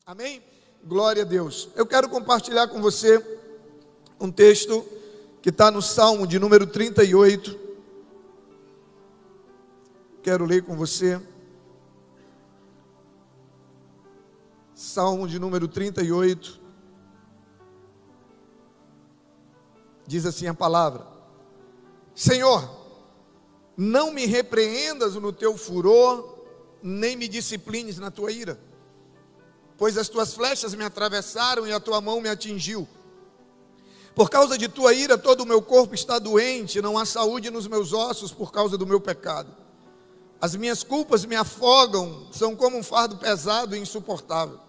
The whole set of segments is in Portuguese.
Amém? Glória a Deus. Eu quero compartilhar com você um texto que está no Salmo de número 38. Quero ler com você. Salmo de número 38. Diz assim a palavra: Senhor, não me repreendas no teu furor, nem me disciplines na tua ira, pois as tuas flechas me atravessaram e a tua mão me atingiu. Por causa de tua ira todo o meu corpo está doente, não há saúde nos meus ossos por causa do meu pecado. As minhas culpas me afogam, são como um fardo pesado e insuportável.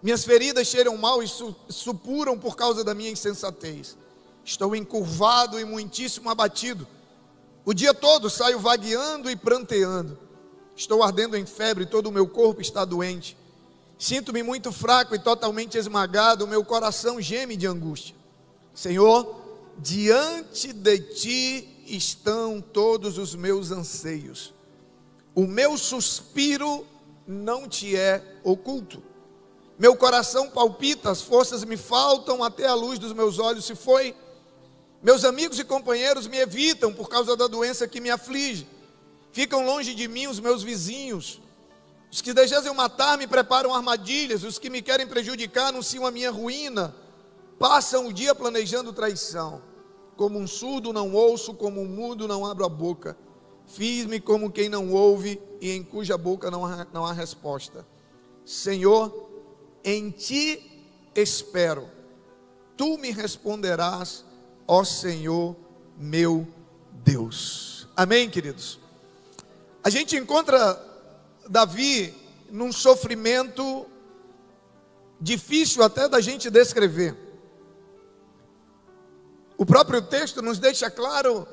Minhas feridas cheiram mal e supuram por causa da minha insensatez. Estou encurvado e muitíssimo abatido. O dia todo saio vagueando e pranteando. Estou ardendo em febre, todo o meu corpo está doente. Sinto-me muito fraco e totalmente esmagado, o meu coração geme de angústia. Senhor, diante de ti estão todos os meus anseios. O meu suspiro não te é oculto. Meu coração palpita, as forças me faltam, até a luz dos meus olhos se foi. Meus amigos e companheiros me evitam por causa da doença que me aflige. Ficam longe de mim os meus vizinhos. Os que desejam matar-me preparam armadilhas. Os que me querem prejudicar anunciam a minha ruína. Passam o dia planejando traição. Como um surdo não ouço, como um mudo não abro a boca. Fiz-me como quem não ouve e em cuja boca não há resposta. Senhor, em ti espero. Tu me responderás, ó Senhor meu Deus. Amém, queridos? A gente encontra Davi num sofrimento difícil até da gente descrever. O próprio texto nos deixa claro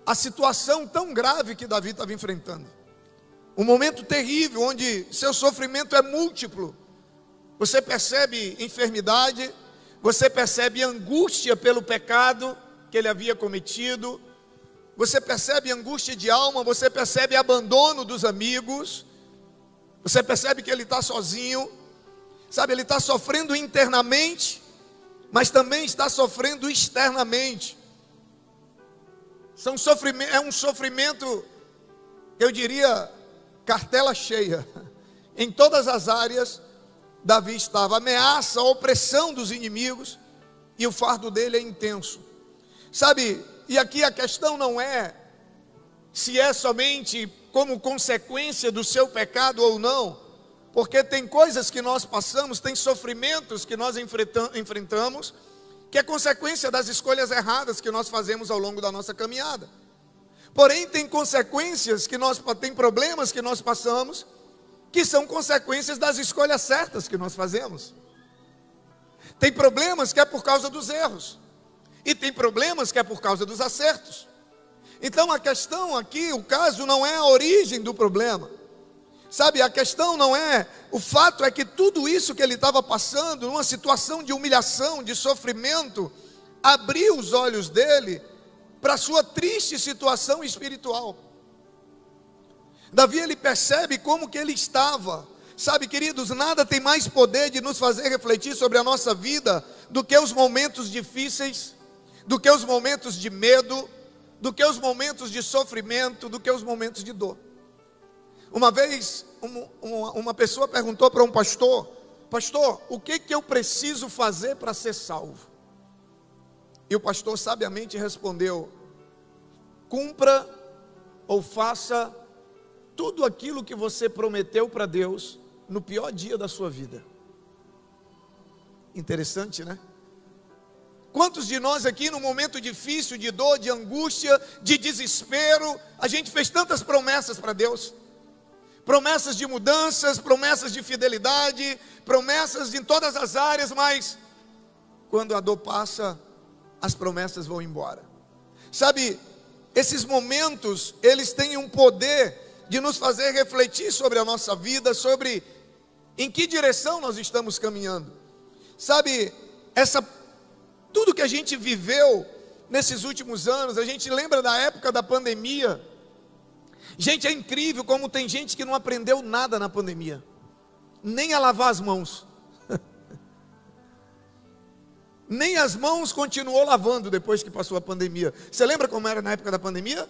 a situação tão grave que Davi estava enfrentando. Um momento terrível, onde seu sofrimento é múltiplo. Você percebe enfermidade, você percebe angústia pelo pecado que ele havia cometido, você percebe angústia de alma, você percebe abandono dos amigos, você percebe que ele está sozinho, sabe, ele está sofrendo internamente, mas também está sofrendo externamente. É um sofrimento, eu diria, cartela cheia. Em todas as áreas, Davi estava. Ameaça, opressão dos inimigos, e o fardo dele é intenso. Sabe, e aqui a questão não é se é somente como consequência do seu pecado ou não, porque tem coisas que nós passamos, tem sofrimentos que nós enfrentamos, que é consequência das escolhas erradas que nós fazemos ao longo da nossa caminhada. Porém, tem consequências tem problemas que nós passamos, que são consequências das escolhas certas que nós fazemos. Tem problemas que é por causa dos erros, e tem problemas que é por causa dos acertos. Então a questão aqui, o caso não é a origem do problema, sabe, a questão não é, o fato é que tudo isso que ele estava passando, numa situação de humilhação, de sofrimento, abriu os olhos dele para a sua triste situação espiritual. Davi, ele percebe como que ele estava. Sabe, queridos, nada tem mais poder de nos fazer refletir sobre a nossa vida do que os momentos difíceis, do que os momentos de medo, do que os momentos de sofrimento, do que os momentos de dor. Uma vez, uma pessoa perguntou para um pastor: pastor, o que eu preciso fazer para ser salvo? E o pastor sabiamente respondeu: cumpra ou faça tudo aquilo que você prometeu para Deus no pior dia da sua vida. Interessante, né? Quantos de nós aqui, num momento difícil, de dor, de angústia, de desespero, a gente fez tantas promessas para Deus, promessas de mudanças, promessas de fidelidade, promessas em todas as áreas, mas quando a dor passa, as promessas vão embora. Sabe, esses momentos, eles têm um poder de nos fazer refletir sobre a nossa vida, sobre em que direção nós estamos caminhando. Sabe, tudo que a gente viveu nesses últimos anos, a gente lembra da época da pandemia. Gente, é incrível como tem gente que não aprendeu nada na pandemia. nem a lavar as mãos. Nem as mãos continuou lavando depois que passou a pandemia. Você lembra como era na época da pandemia?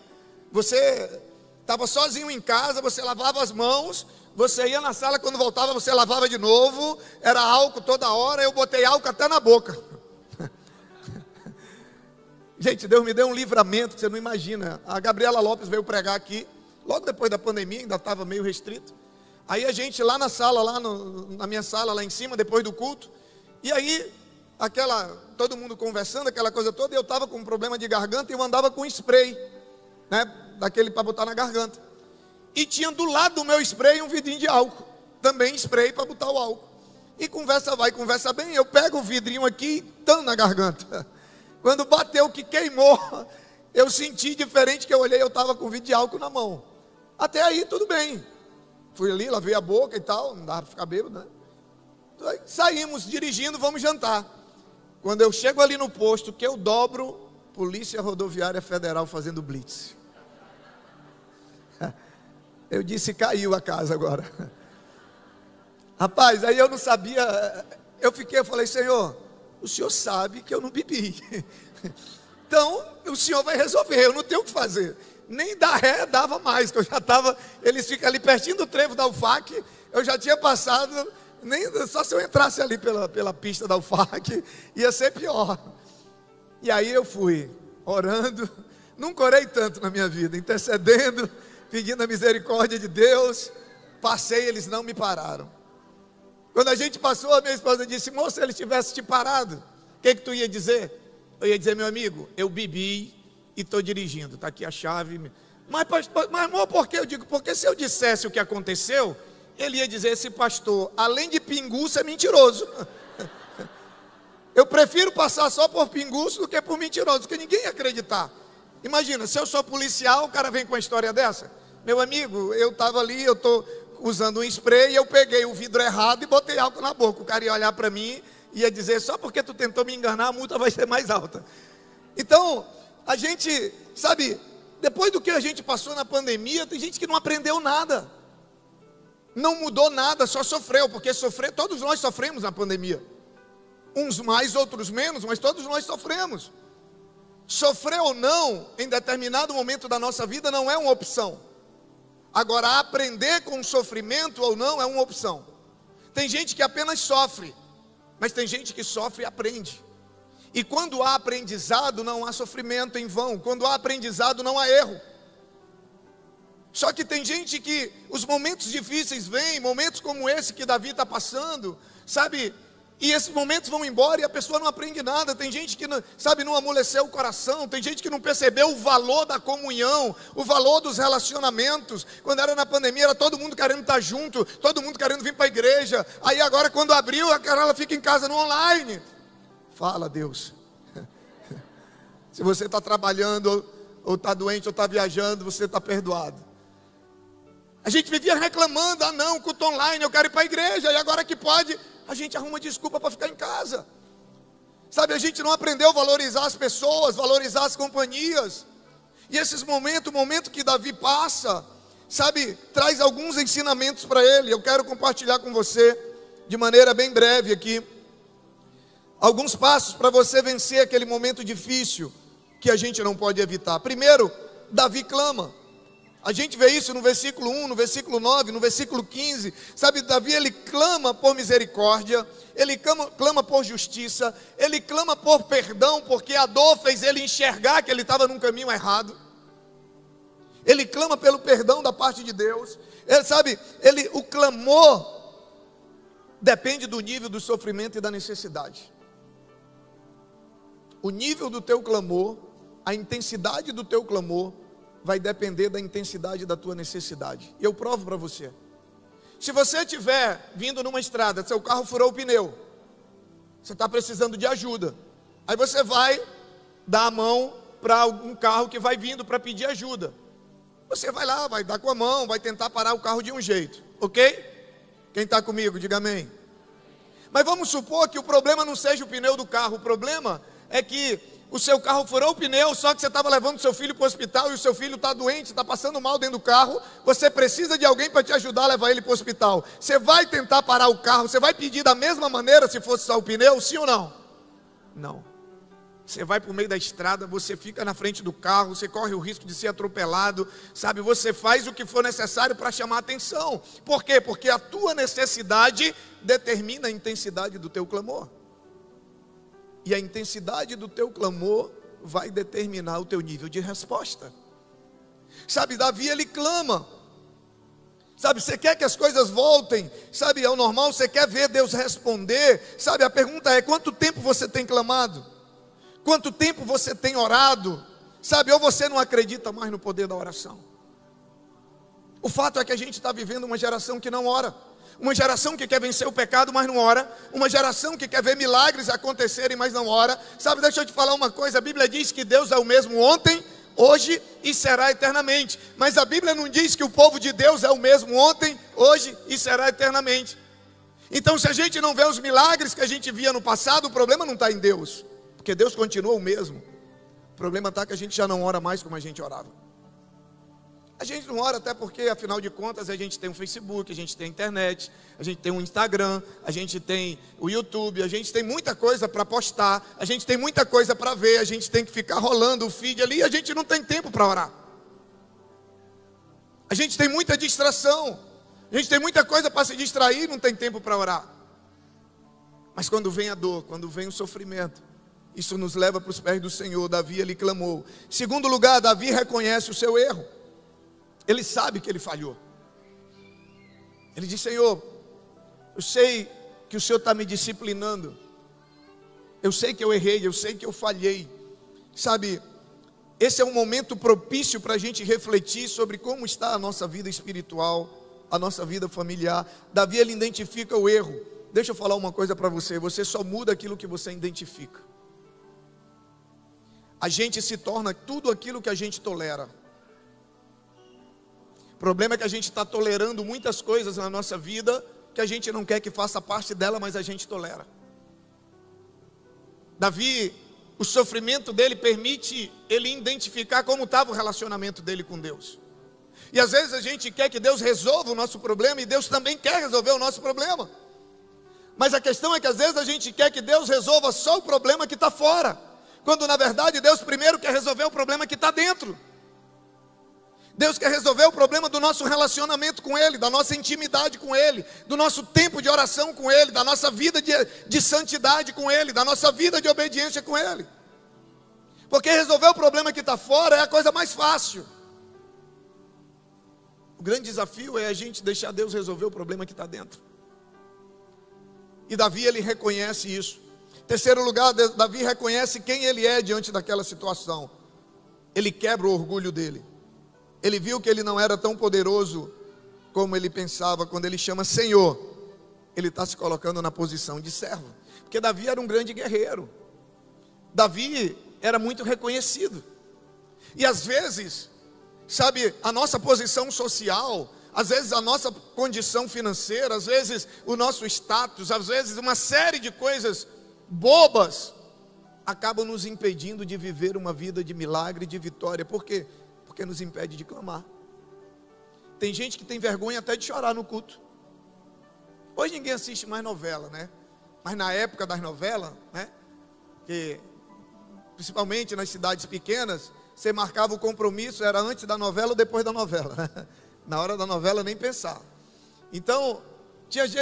Você estava sozinho em casa, você lavava as mãos, você ia na sala, quando voltava você lavava de novo, era álcool toda hora, eu botei álcool até na boca. Gente, Deus me deu um livramento que você não imagina. A Gabriela Lopes veio pregar aqui, logo depois da pandemia, ainda estava meio restrito. Aí a gente lá na sala, na minha sala lá em cima, depois do culto, e aí todo mundo conversando, aquela coisa toda, e eu estava com um problema de garganta e eu andava com spray, né, daquele para botar na garganta. E tinha do lado do meu spray um vidrinho de álcool, também spray para botar o álcool. E conversa vai, conversa bem, eu pego o vidrinho aqui e tamo na garganta. Quando bateu que queimou, eu senti diferente, que eu olhei, eu estava com vidro de álcool na mão. Até aí tudo bem. Fui ali, lavei a boca e tal, não dava para ficar bêbado, né? Então, aí, saímos dirigindo, vamos jantar. Quando eu chego ali no posto, que eu dobro, Polícia Rodoviária Federal fazendo blitz. Eu disse, caiu a casa agora. Rapaz, aí eu não sabia, eu falei, Senhor, o Senhor sabe que eu não bebi. Então, o Senhor vai resolver, eu não tenho o que fazer. Nem dar ré dava mais, que eu já estava, eles ficam ali pertinho do trevo da UFAC, eu já tinha passado, só se eu entrasse ali pela pista da UFAC, ia ser pior. E aí eu fui, orando, nunca orei tanto na minha vida, intercedendo, pedindo a misericórdia de Deus, passei, eles não me pararam. Quando a gente passou, a minha esposa disse, moça, se eles tivessem te parado, o que tu ia dizer? Eu ia dizer, meu amigo, eu bebi e estou dirigindo, está aqui a chave. Mas amor, por quê? Eu digo, porque se eu dissesse o que aconteceu, ele ia dizer, esse pastor, além de pinguço, é mentiroso. Eu prefiro passar só por pinguço do que por mentiroso, porque ninguém ia acreditar. Imagina, se eu sou policial, o cara vem com uma história dessa. Meu amigo, eu estava ali, eu estou usando um spray, e eu peguei o vidro errado e botei álcool na boca. O cara ia olhar para mim e ia dizer, só porque tu tentou me enganar, a multa vai ser mais alta. Então, a gente, sabe, depois do que a gente passou na pandemia, tem gente que não aprendeu nada. Não mudou nada, só sofreu, porque todos nós sofremos na pandemia. Uns mais, outros menos, mas todos nós sofremos. Sofrer ou não, em determinado momento da nossa vida, não é uma opção. Agora, aprender com o sofrimento ou não é uma opção. Tem gente que apenas sofre, mas tem gente que sofre e aprende. E quando há aprendizado, não há sofrimento em vão. Quando há aprendizado, não há erro. Só que tem gente que os momentos difíceis vêm, momentos como esse que Davi está passando, sabe? E esses momentos vão embora e a pessoa não aprende nada. Tem gente que, sabe, não amoleceu o coração. Tem gente que não percebeu o valor da comunhão, o valor dos relacionamentos. Quando era na pandemia, era todo mundo querendo estar junto, todo mundo querendo vir para a igreja. Aí agora, quando abriu, ela fica em casa no online. Fala, Deus. Se você está trabalhando, ou está doente, ou está viajando, você está perdoado. A gente vivia reclamando, não, culto online, eu quero ir para a igreja, e agora que pode, a gente arruma desculpa para ficar em casa. Sabe, a gente não aprendeu a valorizar as pessoas, valorizar as companhias. E esses momentos, o momento que Davi passa, sabe, traz alguns ensinamentos para ele. Eu quero compartilhar com você, de maneira bem breve aqui, alguns passos para você vencer aquele momento difícil, que a gente não pode evitar. Primeiro, Davi clama. A gente vê isso no versículo 1, no versículo 9, no versículo 15. Sabe, Davi, ele clama por misericórdia, ele clama por justiça, ele clama por perdão, porque a dor fez ele enxergar que ele estava num caminho errado. Ele clama pelo perdão da parte de Deus. O clamor depende do nível do sofrimento e da necessidade. O nível do teu clamor, a intensidade do teu clamor, vai depender da intensidade da tua necessidade. E eu provo para você. Se você estiver vindo numa estrada, seu carro furou o pneu, você está precisando de ajuda, aí você vai dar a mão para um carro que vai vindo para pedir ajuda. Você vai lá, vai dar com a mão, vai tentar parar o carro de um jeito, ok? Quem está comigo, diga amém. Mas vamos supor que o problema não seja o pneu do carro, o problema é que o seu carro furou o pneu, só que você estava levando seu filho para o hospital e o seu filho está doente, está passando mal dentro do carro, você precisa de alguém para te ajudar a levar ele para o hospital. Você vai tentar parar o carro, você vai pedir da mesma maneira se fosse só o pneu, sim ou não? Não. Você vai para o meio da estrada, você fica na frente do carro, você corre o risco de ser atropelado, sabe? Você faz o que for necessário para chamar a atenção. Por quê? Porque a tua necessidade determina a intensidade do teu clamor. E a intensidade do teu clamor vai determinar o teu nível de resposta. Sabe, Davi, ele clama. Sabe, você quer que as coisas voltem? Sabe, é o normal, você quer ver Deus responder? Sabe, a pergunta é: quanto tempo você tem clamado? Quanto tempo você tem orado? Sabe, ou você não acredita mais no poder da oração? O fato é que a gente está vivendo uma geração que não ora. Uma geração que quer vencer o pecado, mas não ora. Uma geração que quer ver milagres acontecerem, mas não ora. Sabe, deixa eu te falar uma coisa. A Bíblia diz que Deus é o mesmo ontem, hoje e será eternamente. Mas a Bíblia não diz que o povo de Deus é o mesmo ontem, hoje e será eternamente. Então, se a gente não vê os milagres que a gente via no passado, o problema não está em Deus, porque Deus continua o mesmo. O problema está que a gente já não ora mais como a gente orava. A gente não ora até porque, afinal de contas, a gente tem um Facebook, a gente tem a internet, a gente tem um Instagram, a gente tem o YouTube, a gente tem muita coisa para postar, a gente tem muita coisa para ver, a gente tem que ficar rolando o feed ali e a gente não tem tempo para orar. A gente tem muita distração, a gente tem muita coisa para se distrair e não tem tempo para orar. Mas quando vem a dor, quando vem o sofrimento, isso nos leva para os pés do Senhor. Davi, ele clamou. Segundo lugar, Davi reconhece o seu erro. Ele sabe que ele falhou. Ele diz: Senhor, eu sei que o Senhor está me disciplinando. Eu sei que eu errei, eu sei que eu falhei. Sabe, esse é um momento propício para a gente refletir sobre como está a nossa vida espiritual, a nossa vida familiar. Davi, ele identifica o erro. Deixa eu falar uma coisa para você. Você só muda aquilo que você identifica. A gente se torna tudo aquilo que a gente tolera. O problema é que a gente está tolerando muitas coisas na nossa vida que a gente não quer que faça parte dela, mas a gente tolera. Davi, o sofrimento dele permite ele identificar como estava o relacionamento dele com Deus. E às vezes a gente quer que Deus resolva o nosso problema, e Deus também quer resolver o nosso problema. Mas a questão é que às vezes a gente quer que Deus resolva só o problema que está fora, quando na verdade Deus primeiro quer resolver o problema que está dentro. Deus quer resolver o problema do nosso relacionamento com Ele, da nossa intimidade com Ele, do nosso tempo de oração com Ele, da nossa vida de santidade com Ele, da nossa vida de obediência com Ele. Porque resolver o problema que está fora é a coisa mais fácil. O grande desafio é a gente deixar Deus resolver o problema que está dentro. E Davi, ele reconhece isso. Terceiro lugar, Davi reconhece quem ele é diante daquela situação. Ele quebra o orgulho dele. Ele viu que ele não era tão poderoso como ele pensava. Quando ele chama Senhor, ele está se colocando na posição de servo. Porque Davi era um grande guerreiro. Davi era muito reconhecido. E às vezes, sabe, a nossa posição social, às vezes a nossa condição financeira, às vezes o nosso status, às vezes uma série de coisas bobas acabam nos impedindo de viver uma vida de milagre e de vitória. Por quê? Porque nos impede de clamar. Tem gente que tem vergonha até de chorar no culto. Hoje ninguém assiste mais novela, né? Mas na época das novelas, né? Que, principalmente nas cidades pequenas, você marcava o compromisso, era antes da novela ou depois da novela. Na hora da novela nem pensar. Então,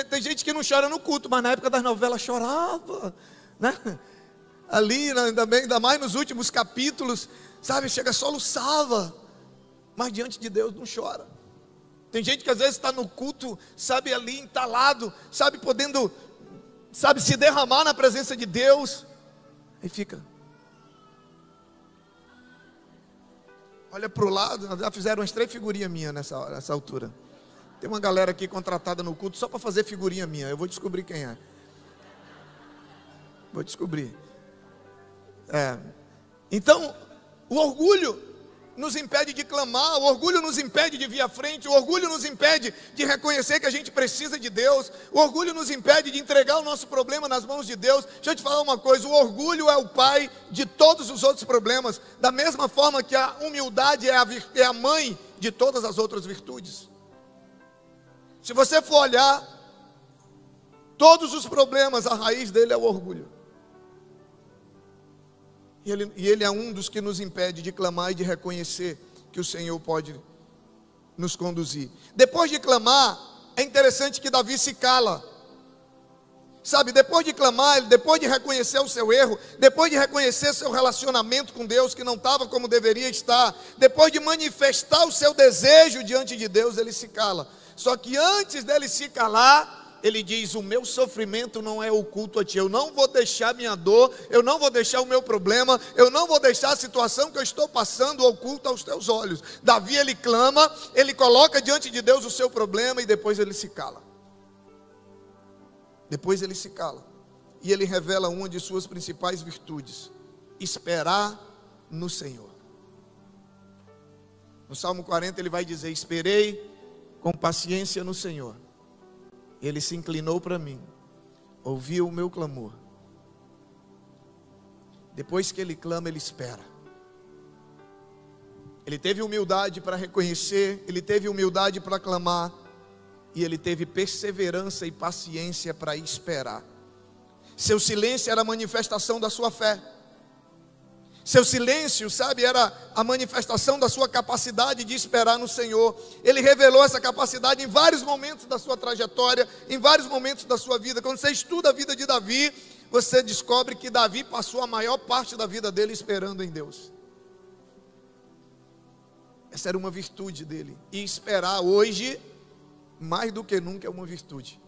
tem gente que não chora no culto, mas na época das novelas chorava, né? Ali, ainda mais nos últimos capítulos, sabe, chega soluçava, mas diante de Deus não chora. Tem gente que às vezes está no culto, sabe, ali entalado, sabe, podendo, sabe, se derramar na presença de Deus, e fica, olha para o lado. Já fizeram umas 3 figurinhas minhas nessa altura. Tem uma galera aqui contratada no culto só para fazer figurinha minha. Eu vou descobrir quem é. Vou descobrir. Então, o orgulho nos impede de clamar, o orgulho nos impede de vir à frente, o orgulho nos impede de reconhecer que a gente precisa de Deus, o orgulho nos impede de entregar o nosso problema nas mãos de Deus. Deixa eu te falar uma coisa, o orgulho é o pai de todos os outros problemas, da mesma forma que a humildade é a mãe de todas as outras virtudes. Se você for olhar, todos os problemas, a raiz dele é o orgulho. E ele é um dos que nos impede de clamar e de reconhecer que o Senhor pode nos conduzir. Depois de clamar, é interessante que Davi se cala. Sabe, depois de clamar, depois de reconhecer o seu erro, depois de reconhecer seu relacionamento com Deus que não estava como deveria estar, depois de manifestar o seu desejo diante de Deus, ele se cala. Só que antes dele se calar, ele diz: o meu sofrimento não é oculto a ti, eu não vou deixar minha dor, eu não vou deixar o meu problema, eu não vou deixar a situação que eu estou passando oculta aos teus olhos. Davi, ele clama, ele coloca diante de Deus o seu problema e depois ele se cala. Depois ele se cala. E ele revela uma de suas principais virtudes: esperar no Senhor. No Salmo 40 ele vai dizer: esperei com paciência no Senhor. Ele se inclinou para mim, ouviu o meu clamor. Depois que ele clama, ele espera. Ele teve humildade para reconhecer, ele teve humildade para clamar, e ele teve perseverança e paciência para esperar. Seu silêncio era a manifestação da sua fé. Seu silêncio, sabe, era a manifestação da sua capacidade de esperar no Senhor. Ele revelou essa capacidade em vários momentos da sua trajetória, em vários momentos da sua vida. Quando você estuda a vida de Davi, você descobre que Davi passou a maior parte da vida dele esperando em Deus. Essa era uma virtude dele. E esperar hoje, mais do que nunca, é uma virtude.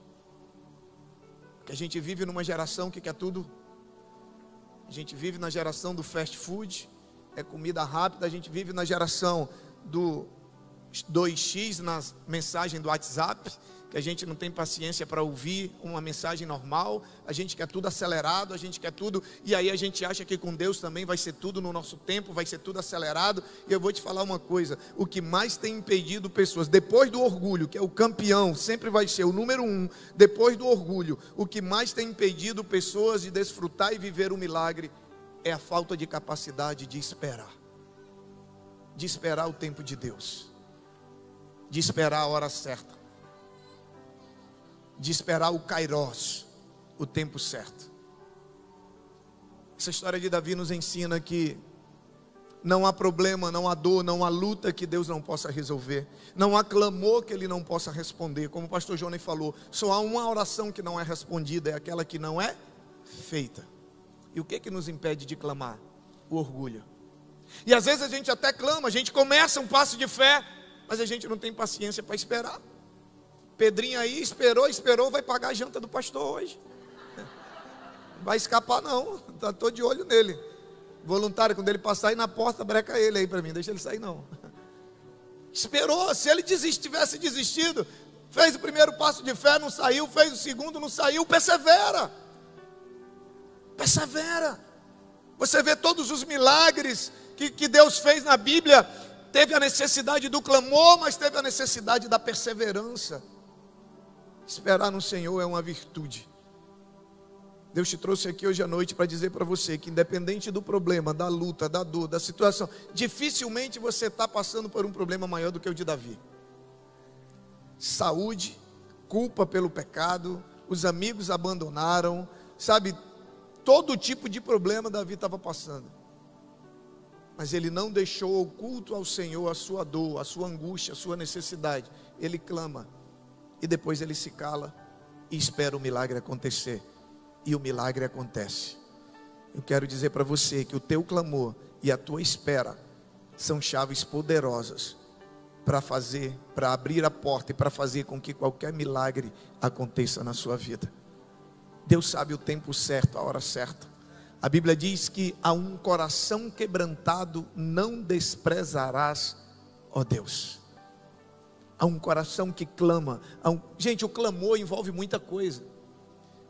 Porque a gente vive numa geração que quer tudo. A gente vive na geração do fast food, é comida rápida. A gente vive na geração do 2x nas mensagens do WhatsApp, que a gente não tem paciência para ouvir uma mensagem normal. A gente quer tudo acelerado, a gente quer tudo, e aí a gente acha que com Deus também vai ser tudo no nosso tempo, vai ser tudo acelerado. E eu vou te falar uma coisa: o que mais tem impedido pessoas, depois do orgulho, que é o campeão, sempre vai ser o número 1, depois do orgulho, o que mais tem impedido pessoas de desfrutar e viver o milagre é a falta de capacidade de esperar o tempo de Deus, de esperar a hora certa, de esperar o Kairos, o tempo certo. Essa história de Davi nos ensina que não há problema, não há dor, não há luta que Deus não possa resolver, não há clamor que Ele não possa responder. Como o pastor Johnny falou, só há uma oração que não é respondida, é aquela que não é feita. E o que nos impede de clamar? O orgulho. E às vezes a gente até clama, a gente começa um passo de fé, mas a gente não tem paciência para esperar. Pedrinho aí esperou, vai pagar a janta do pastor hoje. Não vai escapar não, estou de olho nele. Voluntário, quando ele passar aí na porta, breca ele aí para mim, deixa ele sair não. Esperou, se ele tivesse desistido, fez o primeiro passo de fé, não saiu, fez o segundo, não saiu, persevera. Você vê todos os milagres que Deus fez na Bíblia. Teve a necessidade do clamor, mas teve a necessidade da perseverança. Esperar no Senhor é uma virtude. Deus te trouxe aqui hoje à noite para dizer para você que independente do problema, da luta, da dor, da situação, dificilmente você está passando por um problema maior do que o de Davi. Saúde, culpa pelo pecado, os amigos abandonaram, sabe, todo tipo de problema Davi estava passando. Mas ele não deixou oculto ao Senhor a sua dor, a sua angústia, a sua necessidade. Ele clama e depois ele se cala e espera o milagre acontecer. E o milagre acontece. Eu quero dizer para você que o teu clamor e a tua espera são chaves poderosas para abrir a porta e para fazer com que qualquer milagre aconteça na sua vida. Deus sabe o tempo certo, a hora certa. A Bíblia diz que a um coração quebrantado não desprezarás, ó Deus. A um coração que clama. Gente, o clamor envolve muita coisa.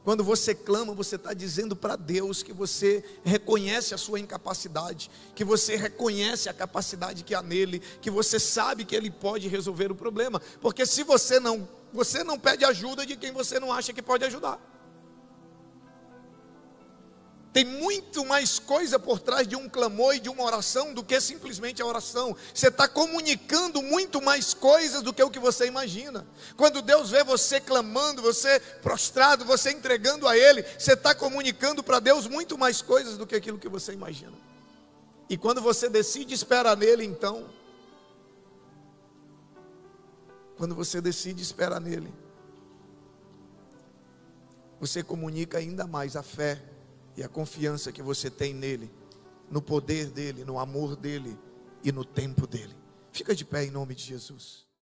Quando você clama, você está dizendo para Deus que você reconhece a sua incapacidade, que você reconhece a capacidade que há nele, que você sabe que ele pode resolver o problema. Porque se você não pede ajuda de quem você não acha que pode ajudar. Tem muito mais coisa por trás de um clamor e de uma oração do que simplesmente a oração. Você está comunicando muito mais coisas do que o que você imagina. Quando Deus vê você clamando, você prostrado, você entregando a Ele, você está comunicando para Deus muito mais coisas do que aquilo que você imagina. E quando você decide esperar nele, então, quando você decide esperar nele, você comunica ainda mais a fé e a confiança que você tem nele, no poder dele, no amor dele e no tempo dele. Fica de pé em nome de Jesus.